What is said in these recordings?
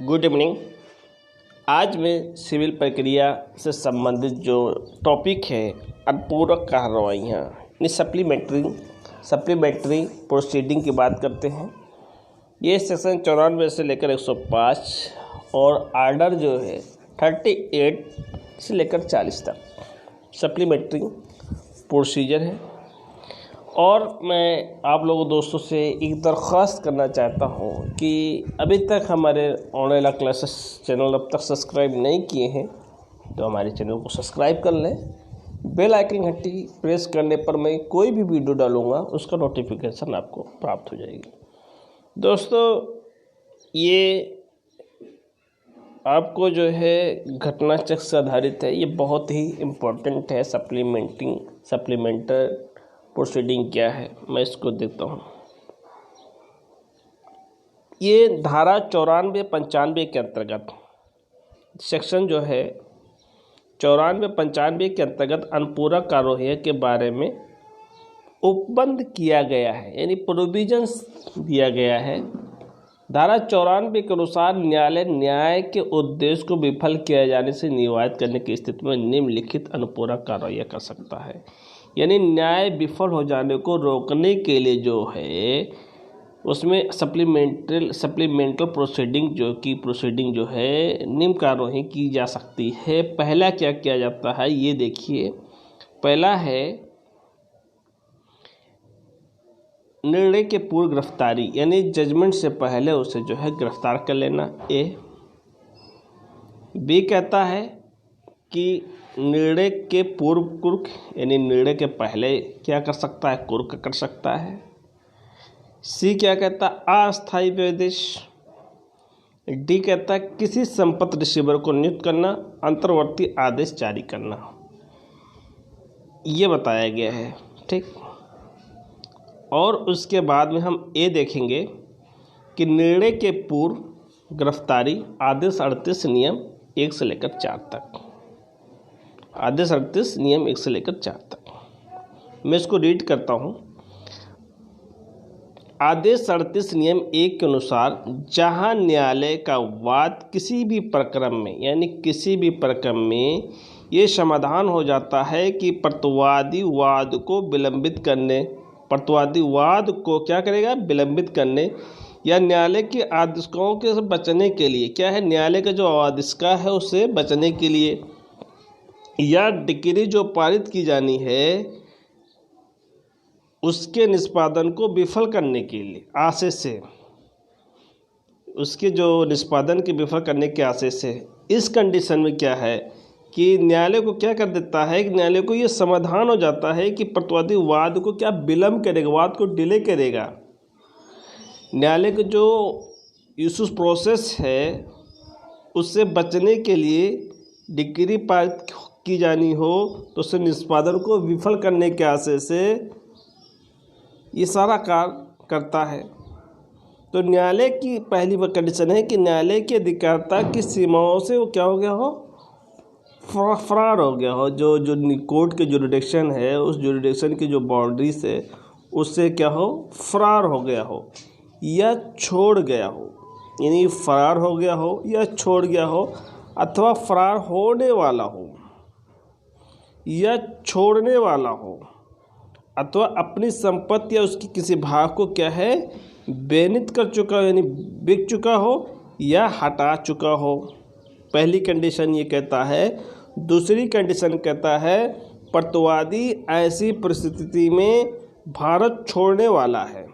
Good evening. आज मैं civil प्रक्रिया से संबंधित जो टॉपिक है अनुपूरक कार्रवाइयाँ यानी सप्लीमेंट्री प्रोसीडिंग की बात करते हैं। ये सेक्शन 94 से लेकर 105 और आर्डर जो है 38 से लेकर 40 तक सप्लीमेंट्री प्रोसीजर है। और मैं आप लोगों दोस्तों से एक दरख्वास्त करना चाहता हूँ कि अभी तक हमारे ऑनलाइन क्लासेस चैनल अब तक सब्सक्राइब नहीं किए हैं तो हमारे चैनल को सब्सक्राइब कर लें। बेल आइकन घंटी प्रेस करने पर मैं कोई भी वीडियो डालूँगा उसका नोटिफिकेशन आपको प्राप्त हो जाएगी। दोस्तों, ये आपको जो है घटना चक्र से आधारित है। ये बहुत ही इम्पोर्टेंट है। सप्लीमेंटर प्रोसीडिंग क्या है, मैं इसको देखता हूँ। ये धारा 94-95 के अंतर्गत सेक्शन जो है 94-95 के अंतर्गत अनुपूरक कार्रवाई के बारे में उपबंध किया गया है, यानी प्रोविजंस दिया गया है। धारा 94 के अनुसार न्यायालय न्याय के उद्देश्य को विफल किया जाने से निवारित करने की स्थिति में निम्नलिखित अनुपूरक कार्रवाई कर सकता है। यानी न्याय विफल हो जाने को रोकने के लिए जो है उसमें सप्लीमेंटल प्रोसीडिंग जो है निम्न कार्रवाई की जा सकती है। पहला क्या किया जाता है ये देखिए। पहला है निर्णय के पूर्व गिरफ्तारी, यानी जजमेंट से पहले उसे जो है गिरफ्तार कर लेना। बी कहता है कि निर्णय के पूर्व कुर्क, यानी निर्णय के पहले क्या कर सकता है, कुर्क कर सकता है। सी क्या कहता है, अस्थायी विदेश। डी कहता है किसी संपत्ति रिसीवर को नियुक्त करना, अंतर्वर्ती आदेश जारी करना। ये बताया गया है, ठीक। और उसके बाद में हम ये देखेंगे कि निर्णय के पूर्व गिरफ्तारी आदेश 38 नियम 1 से लेकर 4 तक। आदेश 38 नियम 1 से लेकर 4 तक मैं इसको रीड करता हूँ। आदेश 38 नियम 1 के अनुसार जहाँ न्यायालय का वाद किसी भी प्रकरण में, यानी किसी भी प्रकरण में ये समाधान हो जाता है कि प्रतिवादी वाद को क्या करेगा, विलंबित करने या न्यायालय के आदेशों के बचने के लिए, क्या है, न्यायालय का जो आदेशिका है उससे बचने के लिए, या डिक्री जो पारित की जानी है उसके निष्पादन को विफल करने के लिए आशय से, उसके जो निष्पादन के विफल करने के आशय से, इस कंडीशन में क्या है कि न्यायालय को क्या कर देता है कि न्यायालय को ये समाधान हो जाता है कि प्रतिवादी वाद को क्या विलंब करेगा, वाद को डिले करेगा। न्यायालय का जो इशू प्रोसेस है उससे बचने के लिए डिक्री पारित की जानी हो तो उससे निष्पादन को विफल करने के आशय से ये सारा कार्य करता है। तो न्यायालय की पहली वह कंडीशन है कि न्यायालय की अधिकारिता की सीमाओं से वो क्या हो गया हो, फरार हो गया हो। जो कोर्ट के जुरिडिक्शन है उस जुरिडिक्शन की जो बाउंड्रीज है उससे क्या हो, फरार हो गया हो या छोड़ गया हो। यानी फरार हो गया हो या छोड़ गया हो, अथवा फरार होने वाला हो या छोड़ने वाला हो, अथवा अपनी संपत्ति या उसकी किसी भाग को क्या है, बेनित कर चुका हो, यानी बिक चुका हो या हटा चुका हो। पहली कंडीशन ये कहता है। दूसरी कंडीशन कहता है प्रतिवादी ऐसी परिस्थिति में भारत छोड़ने वाला है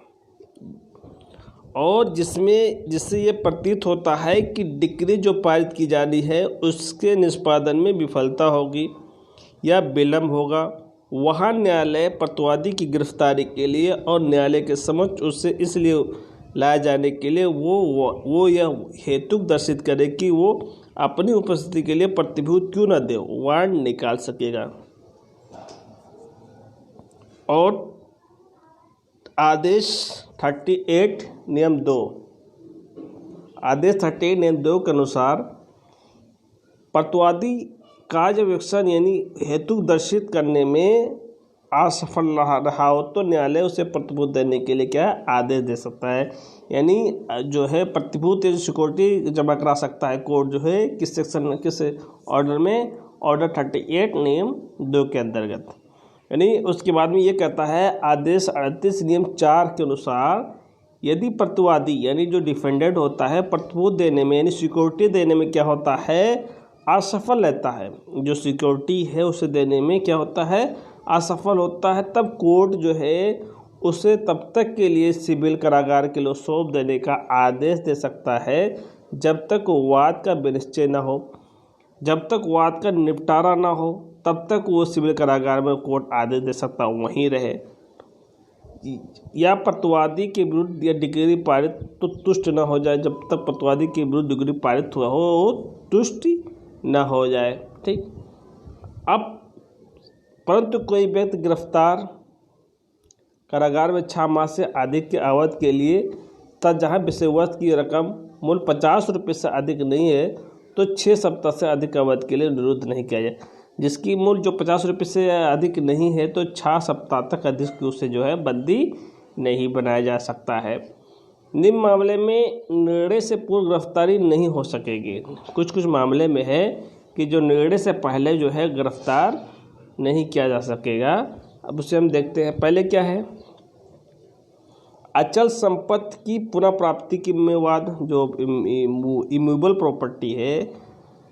और जिससे ये प्रतीत होता है कि डिक्री जो पारित की जानी है उसके निष्पादन में विफलता होगी या विलंब होगा, वहाँ न्यायालय प्रतिवादी की गिरफ्तारी के लिए और न्यायालय के समक्ष उससे इसलिए लाए जाने के लिए वो यह हेतु दर्शित करे कि वो अपनी उपस्थिति के लिए प्रतिभूत क्यों न दे, वारंट निकाल सकेगा। और आदेश 38 नियम 2 के अनुसार प्रतिवादी कार्य विवक्षण यानी हेतु दर्शित करने में असफल रहा हो तो न्यायालय उसे प्रतिभूत देने के लिए क्या है, आदेश दे सकता है। यानी जो है प्रतिभूत या सिक्योरिटी जमा करा सकता है कोर्ट जो है किस सेक्शन किस ऑर्डर में, ऑर्डर 38 नियम 2 के अंतर्गत। यानी उसके बाद में ये कहता है आदेश 38 नियम 4 के अनुसार यदि प्रतिवादी यानी जो डिफेंडेंट होता है प्रतिभूत देने में यानी सिक्योरिटी देने में क्या होता है, असफल रहता है, जो सिक्योरिटी है उसे देने में क्या होता है, असफल होता है, तब कोर्ट जो है उसे तब तक के लिए सिविल कारागार के लिए सौंप देने का आदेश दे सकता है जब तक वाद का विनिश्चय न हो, जब तक वाद का निपटारा ना हो तब तक वो सिविल कारागार में कोर्ट आदेश दे सकता वहीं रहे, या प्रतिवादी के विरुद्ध या डिग्री पारित तो तुष्ट न हो जाए, जब तक प्रतिवादी के विरुद्ध डिग्री पारित हुआ हो तुष्टि न हो जाए। ठीक। अब परंतु कोई व्यक्ति गिरफ्तार कारागार में 6 माह से अधिक के अवधि के लिए तथा जहाँ विषय वस्तु की रकम मूल्य 50 रुपये से अधिक नहीं है तो 6 सप्ताह से अधिक अवधि के लिए निरुद्ध नहीं किया जाए। जिसकी मूल्य जो 50 रुपये से अधिक नहीं है तो 6 सप्ताह तक अधिक उसे जो है बंदी नहीं बनाया जा सकता है। निम्न मामले में निर्णय से पूर्व गिरफ्तारी नहीं हो सकेगी। कुछ मामले में है कि जो निर्णय से पहले जो है गिरफ्तार नहीं किया जा सकेगा। अब उसे हम देखते हैं। पहले क्या है, अचल संपत्ति की पुनः प्राप्ति की वाद, जो इमूवेबल प्रॉपर्टी है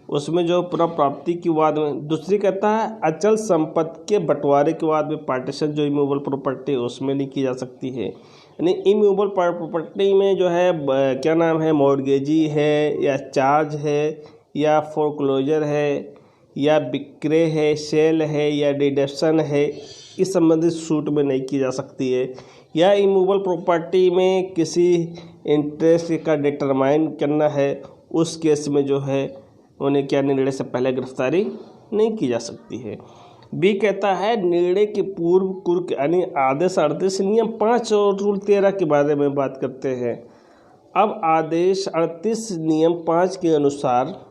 उसमें जो पुनः प्राप्ति की वाद में। दूसरी कहता है अचल संपत्ति के बंटवारे के बाद में पार्टीशन, जो इमूवेबल प्रॉपर्टी है उसमें नहीं की जा सकती है। यानी इमूवेबल प्रॉपर्टी में जो है क्या नाम है, मॉर्गेजी है या चार्ज है या फोरक्लोजर है या विक्रय है, सेल है या डिडक्शन है, इस संबंधित सूट में नहीं की जा सकती है। या इमूवेबल प्रॉपर्टी में किसी इंटरेस्ट का डिटरमाइन करना है, उस केस में जो है उन्हें क्या निर्णय से पहले गिरफ्तारी नहीं की जा सकती है। बी कहता है निर्णय के पूर्व कुर्क यानी आदेश 38 नियम 5 और रूल 13 के बारे में बात करते हैं। अब आदेश 38 नियम 5 के अनुसार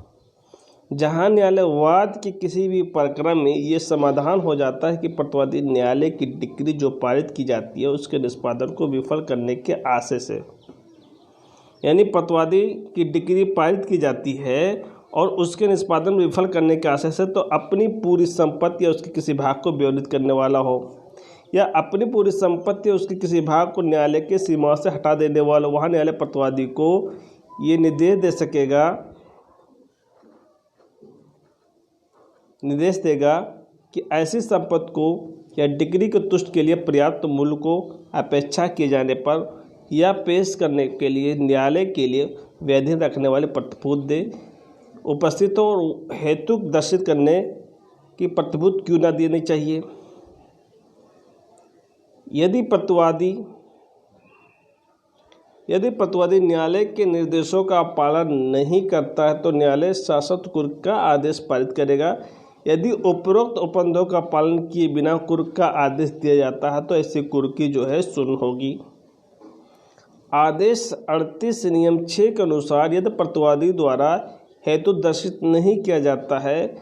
जहां न्यायालय वाद के किसी भी प्रकरण में ये समाधान हो जाता है कि प्रतिवादी न्यायालय की डिक्री जो पारित की जाती है उसके निष्पादन को विफल करने के आशय से, यानी प्रतिवादी की डिक्री पारित की जाती है और उसके निष्पादन विफल करने के आशय से, तो अपनी पूरी संपत्ति या उसके किसी भाग को विरोधित करने वाला हो या अपनी पूरी संपत्ति या उसके किसी भाग को न्यायालय के सीमा से हटा देने वाला, वहाँ न्यायालय प्रतिवादी को ये निर्देश देगा कि ऐसी संपत्ति को या डिग्री के तुष्ट के लिए पर्याप्त मूल्य को अपेक्षा किए जाने पर या पेश करने के लिए न्यायालय के लिए वैध रखने वाले प्रतिभूत दे, उपस्थित और हेतु दर्शित करने की प्रतिभूत क्यों न देनी चाहिए। यदि प्रतिवादी न्यायालय के निर्देशों का पालन नहीं करता है तो न्यायालय शाश्वत कुर्क का आदेश पारित करेगा। यदि उपरोक्त उपबंधों का पालन किए बिना कुर्क का आदेश दिया जाता है तो ऐसी कुर्की जो है शून्य होगी। आदेश 38 नियम 6 के अनुसार यदि प्रतिवादी द्वारा हेतु दर्शित नहीं किया जाता है,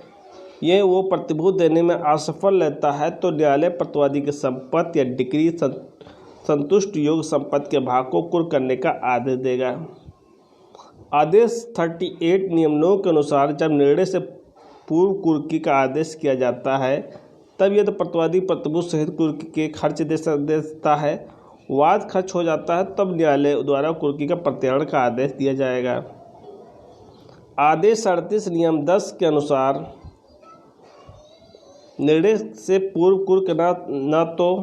ये वो प्रतिभूत देने में असफल रहता है, तो न्यायालय प्रतिवादी की संपत्ति या डिक्री संतुष्ट योग संपत्ति के भाग को कुर्क करने का आदेश देगा। आदेश 38 नियम 9 के अनुसार जब निर्णय से पूर्व कुर्की का आदेश किया जाता है तब यदि प्रतिवादी प्रतिभूत सहित कुर्की के खर्च दे देता है, वाद खर्च हो जाता है, तब न्यायालय द्वारा कुर्की का प्रत्याहार का आदेश दिया जाएगा। आदेश 38 नियम 10 के अनुसार निर्णय से पूर्व कुर्क न तो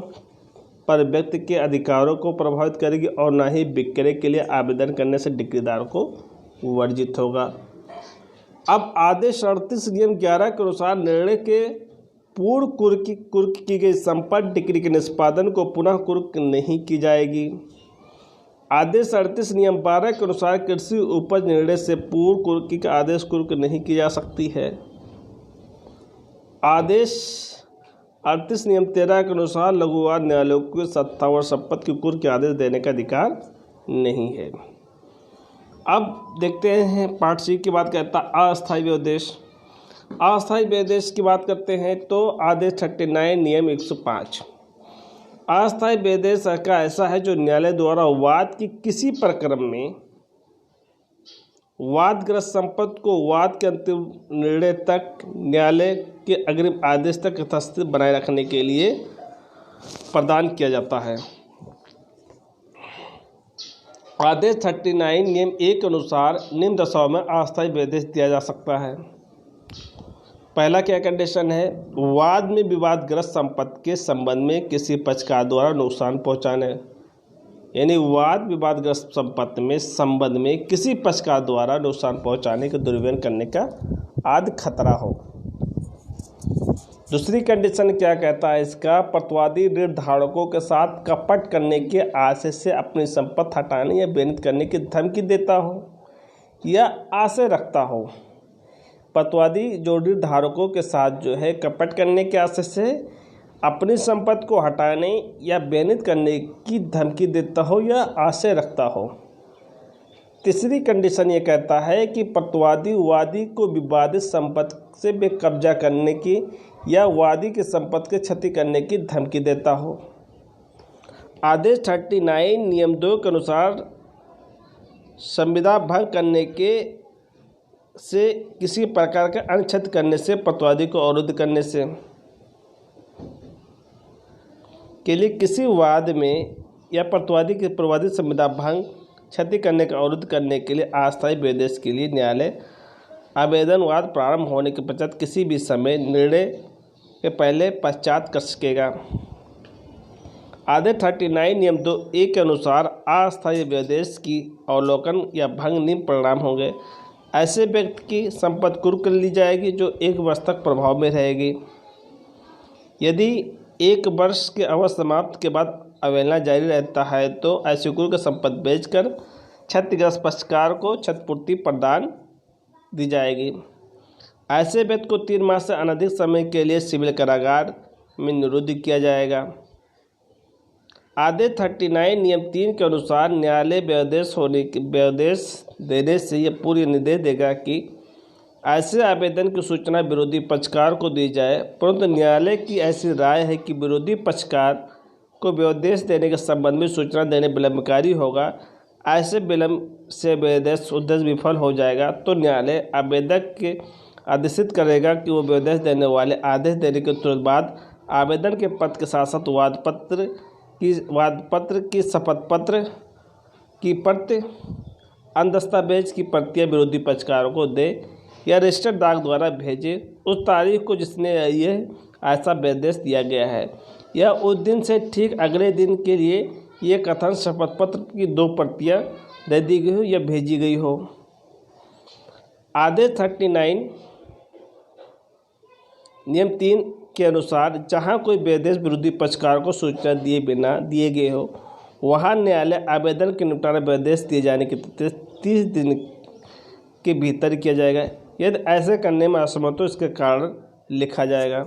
पर व्यक्ति के अधिकारों को प्रभावित करेगी और न ही विक्रय के लिए आवेदन करने से डिक्रीदार को वर्जित होगा। अब आदेश 38 नियम 11 के अनुसार निर्णय के पूर्व कुर्क की गई संपत्ति डिक्री के निष्पादन को पुनः कुर्क नहीं की जाएगी। आदेश 38 नियम 12 के अनुसार कृषि उपज निर्णय से पूर्व कुर्की का आदेश कुर्क नहीं की जा सकती है। आदेश 38 नियम 13 के अनुसार लघु वाद न्यायालयों को सत्ता और संपत्ति की कुर्क के आदेश देने का अधिकार नहीं है। अब देखते हैं पार्ट सी की बात करता अस्थायी व्यवदेश। अस्थायी व्यवदेश की बात करते हैं तो आदेश 39 नियम 105 अस्थायी विदेश का ऐसा है जो न्यायालय द्वारा वाद की किसी प्रकरण में वादग्रस्त संपत्ति को वाद के अंतिम निर्णय तक न्यायालय के अग्रिम आदेश तक यथास्थिति बनाए रखने के लिए प्रदान किया जाता है। आदेश 39 नियम 1 के अनुसार निम्न दशाओं में अस्थायी विदेश दिया जा सकता है। पहला क्या कंडीशन है? वाद में विवादग्रस्त संपत्ति के संबंध में किसी पक्षकार द्वारा नुकसान पहुंचाने, यानी वाद विवादग्रस्त संपत्ति में संबंध में किसी पक्षकार द्वारा नुकसान पहुंचाने के दुर्व्यवहार करने का आदि खतरा हो। दूसरी कंडीशन क्या कहता है इसका? प्रतिवादी ऋण धारकों के साथ कपट करने के आशय से अपनी संपत्ति हटाने या बेनित करने की धमकी देता हो या आशय रखता हो। प्रतिवादी जो ऋण धारकों के साथ जो है कपट करने के आशय से अपनी संपत्ति को हटाने या बेनित करने की धमकी देता हो या आशय रखता हो। तीसरी कंडीशन ये कहता है कि प्रतिवादी वादी को विवादित संपत्ति से बेकब्जा करने की या वादी की संपत्ति की क्षति करने की धमकी देता हो। आदेश 39 नियम 2 के अनुसार संविदा भंग करने से किसी प्रकार का अनुच्छेद करने से, प्रतिवादी को अवरुद्ध करने से के लिए किसी वाद में या प्रतिवादी की प्रतिवादी संविदा भंग क्षति करने का अवरुद्ध करने के लिए अस्थायी विदेश के लिए न्यायालय आवेदन वाद प्रारंभ होने के पश्चात किसी भी समय निर्णय के पहले पश्चात कर सकेगा। आदेश 39 नियम 2(a) के अनुसार अस्थायी विदेश की अवलोकन या भंग निम्न परिणाम होंगे। ऐसे व्यक्ति की संपत्ति कुर्क कर ली जाएगी जो 1 वर्ष तक प्रभाव में रहेगी। यदि 1 वर्ष के अवधि समाप्त के बाद अवहेलना जारी रहता है तो ऐसी कुर्क संपत्ति बेचकर क्षतिग्रस्त पक्षकार को क्षतिपूर्ति प्रदान दी जाएगी। ऐसे व्यक्ति को 3 माह से अनधिक समय के लिए सिविल कारागार में निरुद्ध किया जाएगा। आदेश 39 नियम 3 के अनुसार न्यायालय विदेश देने से यह पूरी निर्देश देगा कि ऐसे आवेदन की सूचना विरोधी पक्षकार को दी जाए, परंतु न्यायालय की ऐसी राय है कि विरोधी पक्षकार को विदेश देने के संबंध में सूचना देने विलंबकारी होगा। ऐसे विलंब से विदेश उद्देश्य विफल हो जाएगा तो न्यायालय आवेदक के आदेशित करेगा कि वो विदेश देने वाले आदेश देने के तुरंत बाद आवेदन के पत्र के साथ साथ वादपत्र की शपथ पत्र की प्रति अन्य दस्तावेज की प्रतियां विरोधी पक्षकारों को दे या रजिस्टर्ड डाक द्वारा भेजे उस तारीख को जिसने यह ऐसा विदेश दिया गया है या उस दिन से ठीक अगले दिन के लिए ये कथन शपथ पत्र की 2 प्रतियां दे दी गई हो या भेजी गई हो। आदेश 39 नियम 3 के अनुसार जहां कोई विदेश विरोधी पक्षकार को सूचना दिए बिना दिए गए हो वहां न्यायालय आवेदन के निपटारा विदेश दिए जाने के 30 दिन के भीतर किया जाएगा। यदि ऐसे करने में असमर्थ हो इसके कारण लिखा जाएगा।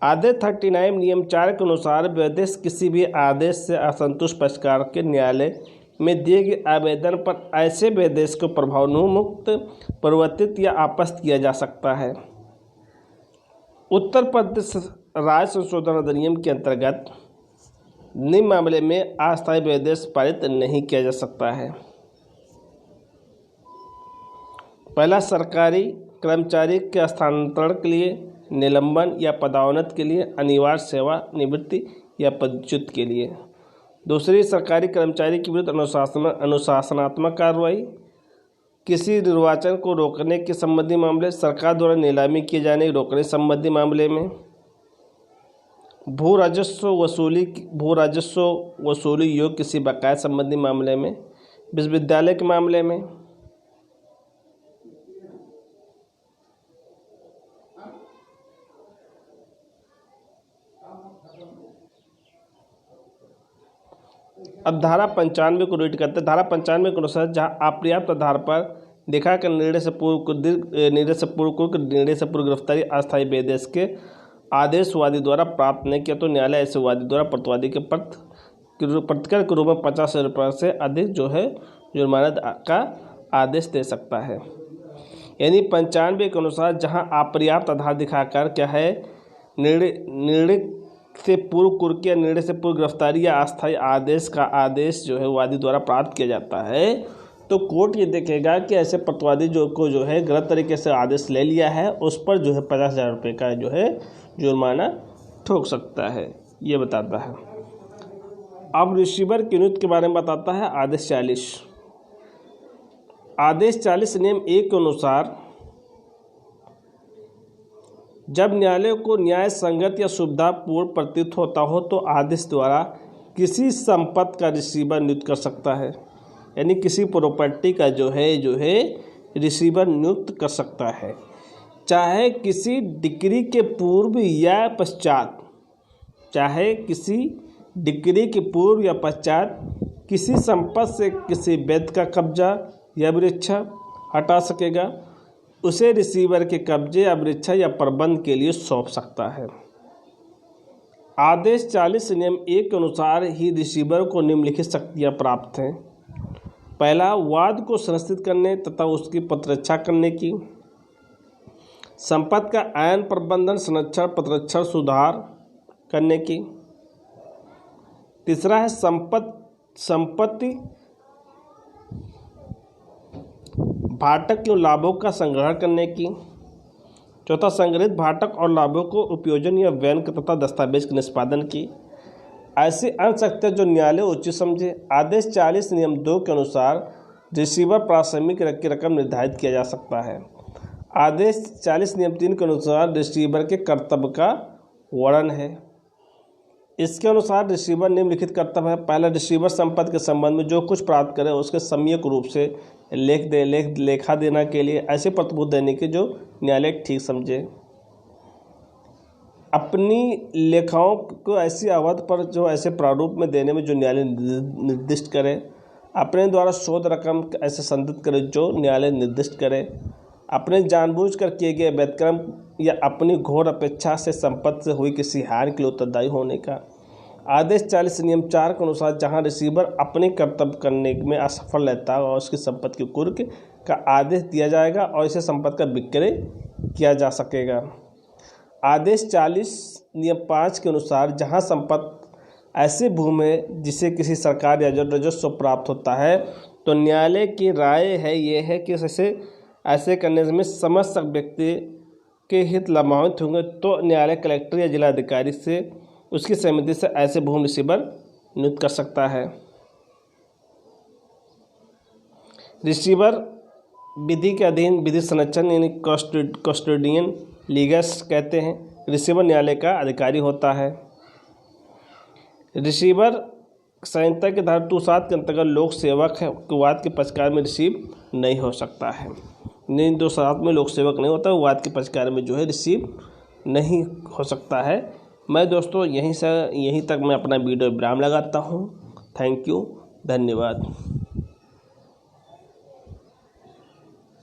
आदेश 39 नियम 4 के अनुसार विदेश किसी भी आदेश से असंतुष्ट पक्षकार के न्यायालय में दिए गए आवेदन पर ऐसे विदेश को प्रभावोन्मुक्त परिवर्तित या आपस किया जा सकता है। उत्तर प्रदेश राज्य संशोधन अधिनियम के अंतर्गत निम्न मामले में अस्थायी विदेश पारित नहीं किया जा सकता है। पहला, सरकारी कर्मचारी के स्थानांतरण के लिए, निलंबन या पदोन्नति के लिए, अनिवार्य सेवा निवृत्ति या पदच्युत के लिए। दूसरी, सरकारी कर्मचारी के विरुद्ध अनुशासनात्मक कार्रवाई, किसी निर्वाचन को रोकने के संबंधी मामले, सरकार द्वारा नीलामी किए जाने के रोकने संबंधी मामले में, भू राजस्व वसूली योग्य किसी बकाया संबंधी मामले में, विश्वविद्यालय के मामले में। अब धारा 95 को रीड करते हैं। धारा 95 के अनुसार जहां अपर्याप्त आधार पर दिखाकर निर्णय से पूर्व गिरफ्तारी अस्थायी विदेश के आदेश वादी द्वारा प्राप्त नहीं किया तो न्यायालय ऐसे वादी द्वारा प्रतिवादी के प्रतिकर के रूप में 50,000 रुपये से अधिक जो है जुर्माना का आदेश दे सकता है। यानी 95 के अनुसार जहां अपर्याप्त आधार दिखाकर क्या है निर्णय से पूर्व कुर्की या निर्णय से पूर्व गिरफ्तारी या अस्थायी आदेश का आदेश जो है वादी द्वारा प्राप्त किया जाता है, तो कोर्ट ये देखेगा कि ऐसे प्रतिवादी जो है गलत तरीके से आदेश ले लिया है, उस पर जो है 50,000 रुपये का जो है जुर्माना ठोक सकता है, ये बताता है। अब रिसीवर की नियुक्ति के बारे में बताता है आदेश 40। आदेश 40 नियम 1 के अनुसार जब न्यायालय को न्याय संगत या सुविधापूर्ण प्रतीत होता हो तो आदेश द्वारा किसी संपत्ति का रिसीवर नियुक्त कर सकता है, यानी किसी प्रॉपर्टी का जो है रिसीवर नियुक्त कर सकता है, चाहे किसी डिक्री के पूर्व या पश्चात, चाहे किसी डिक्री के पूर्व या पश्चात किसी संपत्ति से किसी वैध का कब्जा या वृक्षा हटा सकेगा, उसे रिसीवर के कब्जे या वृक्षा या प्रबंध के लिए सौंप सकता है। आदेश 40 नियम 1 के अनुसार ही रिसीवर को निम्नलिखित शक्तियाँ प्राप्त हैं। पहला, वाद को सुनिश्चित करने तथा उसकी प्रतिरक्षा करने की, संपत्ति का आयन प्रबंधन संरक्षण प्रतिरक्षण सुधार करने की। तीसरा है संपत्ति भाटक के लाभों का संग्रहण करने की। चौथा, संग्रहित भाटक और लाभों को उपयोजन या व्यय तथा दस्तावेज के निष्पादन की। ऐसी अन्य शक्तियाँ जो न्यायालय उचित समझे। आदेश 40 नियम 2 के अनुसार रिसीवर प्राथमिक की रकम निर्धारित किया जा सकता है। आदेश 40 नियम 3 के अनुसार रिसीवर के कर्तव्य का वर्णन है। इसके अनुसार रिसीवर निम्नलिखित कर्तव्य है। पहला, रिसीवर संपत्ति के संबंध में जो कुछ प्राप्त करे उसके सम्यक रूप से लेखा देना के लिए ऐसे प्रतिभूत देने के जो न्यायालय ठीक समझे। अपनी लेखाओं को ऐसी अवधि पर जो ऐसे प्रारूप में देने में जो न्यायालय निर्दिष्ट करे। अपने द्वारा शोध रकम ऐसे संदिग्ध करे जो न्यायालय निर्दिष्ट करे। अपने जानबूझकर किए गए व्यतिक्रम या अपनी घोर अपेक्षा से संपत्ति से हुई किसी हानि के लिए उत्तरदायी होने का। आदेश 40 नियम 4 के अनुसार जहां रिसीवर अपने कर्तव्य करने में असफल रहता है और उसकी संपत्ति की कुर्क का आदेश दिया जाएगा और इसे संपत्ति का विक्रय किया जा सकेगा। आदेश 40 नियम 5 के अनुसार जहां संपत्ति ऐसी भूमि है जिसे किसी सरकार या राजस्व प्राप्त होता है, तो न्यायालय की राय है ये है कि ऐसे करने में समस्त व्यक्ति के हित लाभान्वित होंगे, तो न्यायालय कलेक्टर या जिलाधिकारी से उसकी सहमति से ऐसे भूमि रिसीवर नियुक्त कर सकता है। रिसीवर विधि के अधीन विधि संरक्षण यानी कस्टोडियन लीगस कहते हैं। रिसीवर न्यायालय का अधिकारी होता है। रिसीवर संहिता के धारा 207 के अंतर्गत लोक सेवक है, वाद के पक्षकार में रिसीव नहीं हो सकता है। 207 में लोक सेवक नहीं होता, वाद के पक्षकार में जो है रिसीव नहीं हो सकता है। मैं दोस्तों यहीं तक मैं अपना वीडियो विराम लगाता हूँ। थैंक यू, धन्यवाद।